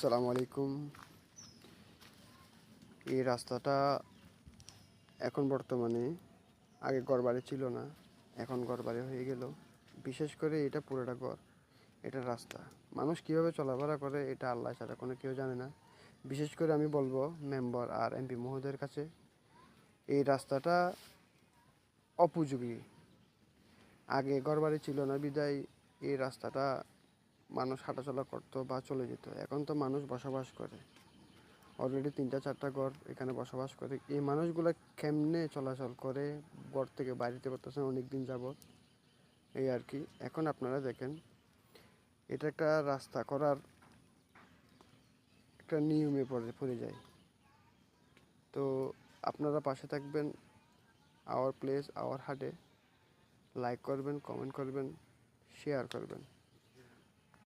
আসসালামু আলাইকুম। এই রাস্তাটা এখন বর্তমানে আগে ঘরবাড়ি ছিল না, এখন ঘরবাড়ি হয়ে গেল। বিশেষ করে এটা পুরোটা ঘর, এটা রাস্তা। মানুষ কীভাবে চলাফেরা করে এটা আল্লাহ ছাড়া কোনো কেউ জানে না। বিশেষ করে আমি বলবো মেম্বার আর এমপি মহোদয়ের কাছে, এই রাস্তাটা উপযোগী। আগে ঘরবাড়ি ছিল না বিধায় এই রাস্তাটা মানুষ হাঁটাচলা করতো বা চলে যেত। এখন তো মানুষ বসবাস করে, অলরেডি 3-4টা ঘর এখানে বসবাস করে। এই মানুষগুলো কেমনে চলাচল করে, ঘর থেকে বাইরেতে পারতেছেন অনেক দিন যাবৎ, এই আর কি। এখন আপনারা দেখেন, এটা একটা রাস্তা করার একটা নিয়মে পড়ে যায়। তো আপনারা পাশে থাকবেন, আওয়ার প্লেস আওয়ার হাটে, লাইক করবেন, কমেন্ট করবেন, শেয়ার করবেন।